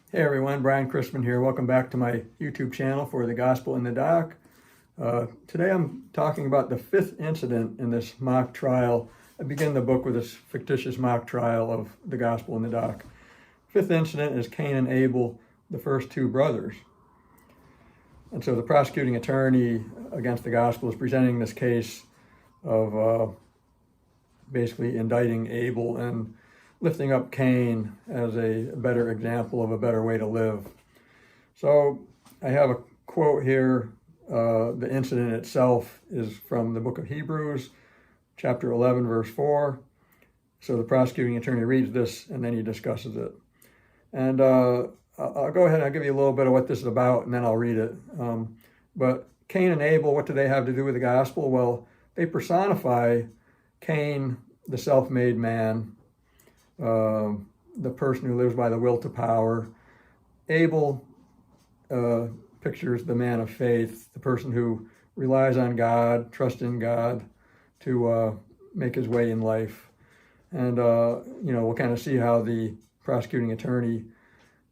Hey everyone, Brian Chrisman here. Welcome back to my YouTube channel for the Gospel in the Doc. Today I'm talking about the fifth incident in this mock trial. I begin the book with this fictitious mock trial of the Gospel in the Doc. Fifth incident is Cain and Abel, the first two brothers. And so the prosecuting attorney against the Gospel is presenting this case of basically indicting Abel and lifting up Cain as a better example of a better way to live. So I have a quote here. The incident itself is from the book of Hebrews, chapter 11, verse 4. So the prosecuting attorney reads this and then he discusses it. And I'll go ahead and I'll give you a little bit of what this is about and then I'll read it. But Cain and Abel, what do they have to do with the gospel? Well, they personify Cain, the self-made man, the person who lives by the will to power. Abel pictures the man of faith, the person who relies on God, trusts in God to make his way in life. And, we'll kind of see how the prosecuting attorney,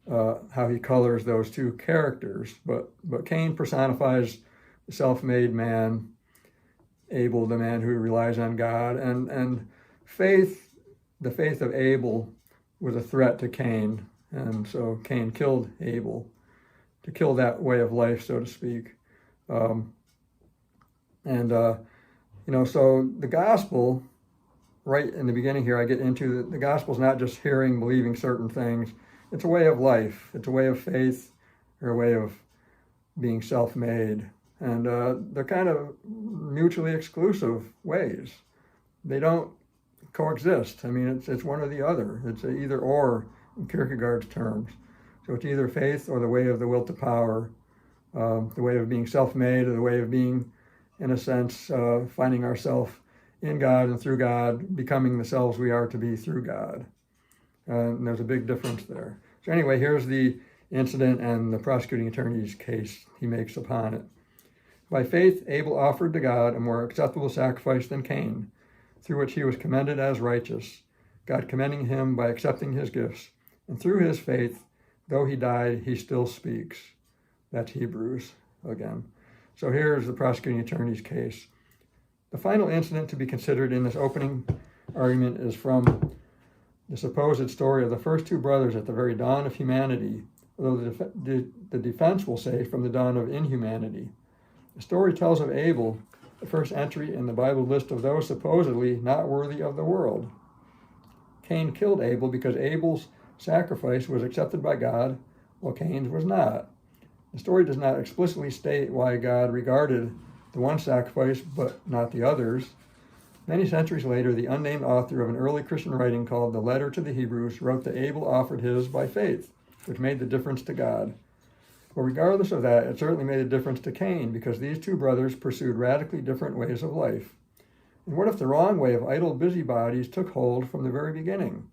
how he colors those two characters. But Cain personifies the self-made man, Abel, the man who relies on God, and faith. The faith of Abel was a threat to Cain, and so Cain killed Abel to kill that way of life, so to speak. So the gospel, right in the beginning here, I get into the gospel is not just hearing, believing certain things. It's a way of life. It's a way of faith, or a way of being self-made. And they're kind of mutually exclusive ways. They don't coexist. I mean, it's one or the other. It's a either or in Kierkegaard's terms. So it's either faith or the way of the will to power, the way of being self-made, or the way of being, in a sense, finding ourselves in God and through God, becoming the selves we are to be through God. And there's a big difference there. So anyway, here's the incident and the prosecuting attorney's case he makes upon it. By faith, Abel offered to God a more acceptable sacrifice than Cain, through which he was commended as righteous, God commending him by accepting his gifts. And through his faith, though he died, he still speaks. That's Hebrews again. So here's the prosecuting attorney's case. The final incident to be considered in this opening argument is from the supposed story of the first two brothers at the very dawn of humanity, although the defense will say from the dawn of inhumanity. The story tells of Abel, the first entry in the Bible list of those supposedly not worthy of the world. Cain killed Abel because Abel's sacrifice was accepted by God, while Cain's was not. The story does not explicitly state why God regarded the one sacrifice but not the others. Many centuries later, the unnamed author of an early Christian writing called The Letter to the Hebrews wrote that Abel offered his by faith, which made the difference to God. But regardless of that, it certainly made a difference to Cain, because these two brothers pursued radically different ways of life. And what if the wrong way of idle busybodies took hold from the very beginning?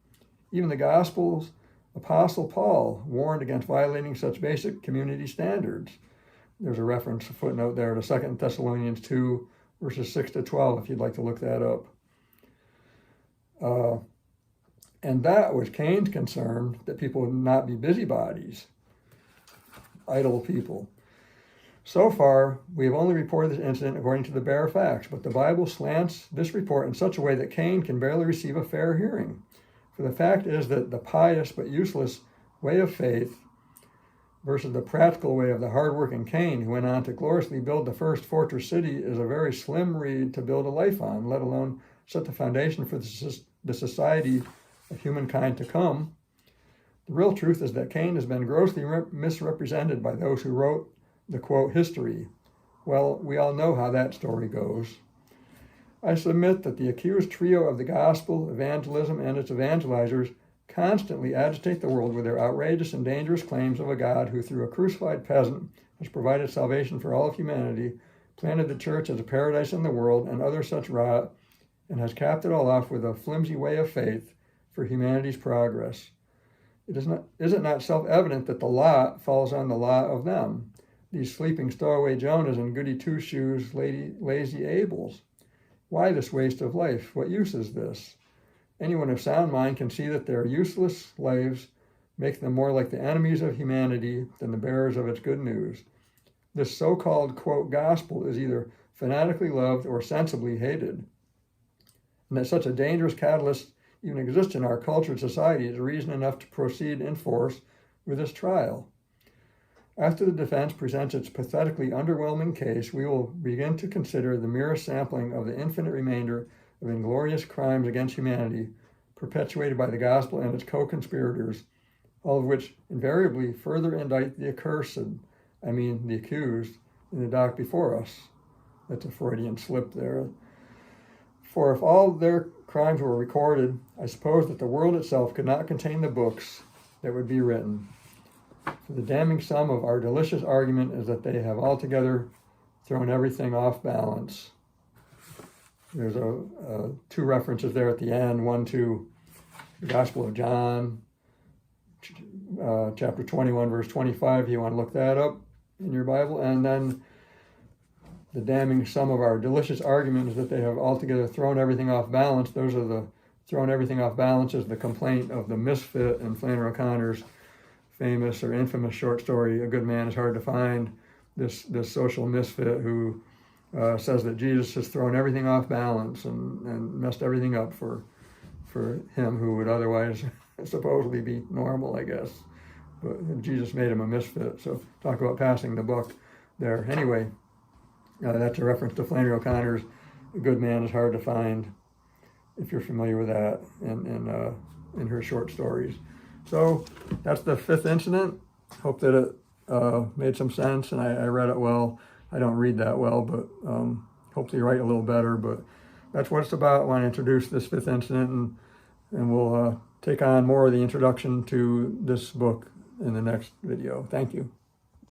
Even the Gospel's Apostle Paul warned against violating such basic community standards. There's a reference, a footnote there to 2 Thessalonians 2, verses 6 to 12, if you'd like to look that up. And that was Cain's concern, that people would not be busybodies, idle people. So far, we have only reported this incident according to the bare facts, but the Bible slants this report in such a way that Cain can barely receive a fair hearing. For the fact is that the pious but useless way of faith versus the practical way of the hard-working Cain, who went on to gloriously build the first fortress city, is a very slim reed to build a life on, let alone set the foundation for the society of humankind to come. The real truth is that Cain has been grossly misrepresented by those who wrote the, quote, history. Well, we all know how that story goes. I submit that the accused trio of the gospel, evangelism, and its evangelizers constantly agitate the world with their outrageous and dangerous claims of a God who, through a crucified peasant, has provided salvation for all of humanity, planted the church as a paradise in the world, and other such rot, and has capped it all off with a flimsy way of faith for humanity's progress. Is it not self-evident that the lot falls on the lot of them, these sleeping stowaway Jonahs and goody two-shoes, lazy Abels? Why this waste of life? What use is this? Anyone of sound mind can see that they're useless slaves make them more like the enemies of humanity than the bearers of its good news. This so-called, quote, gospel is either fanatically loved or sensibly hated. And that such a dangerous catalyst even exists in our culture and society is reason enough to proceed in force with this trial. After the defense presents its pathetically underwhelming case, we will begin to consider the merest sampling of the infinite remainder of inglorious crimes against humanity perpetuated by the gospel and its co-conspirators, all of which invariably further indict the accursed, the accused, in the dock before us. That's a Freudian slip there. For if all their crimes were recorded, I suppose that the world itself could not contain the books that would be written. For the damning sum of our delicious argument is that they have altogether thrown everything off balance. There's two references there at the end, one to the Gospel of John, chapter 21, verse 25, if you want to look that up in your Bible, and then the damning sum of our delicious argument is that they have altogether thrown everything off balance. Those are the thrown everything off balance is the complaint of the misfit in Flannery O'Connor's famous or infamous short story, A Good Man is Hard to Find. This social misfit who says that Jesus has thrown everything off balance and messed everything up for him who would otherwise supposedly be normal, I guess. But Jesus made him a misfit. So talk about passing the buck there. Anyway, that's a reference to Flannery O'Connor's A Good Man is Hard to Find, if you're familiar with that, in her short stories. So that's the fifth incident. Hope that it made some sense, and I read it well. I don't read that well, but hopefully write a little better. But that's what it's about. I want to introduce this fifth incident, and we'll take on more of the introduction to this book in the next video. Thank you.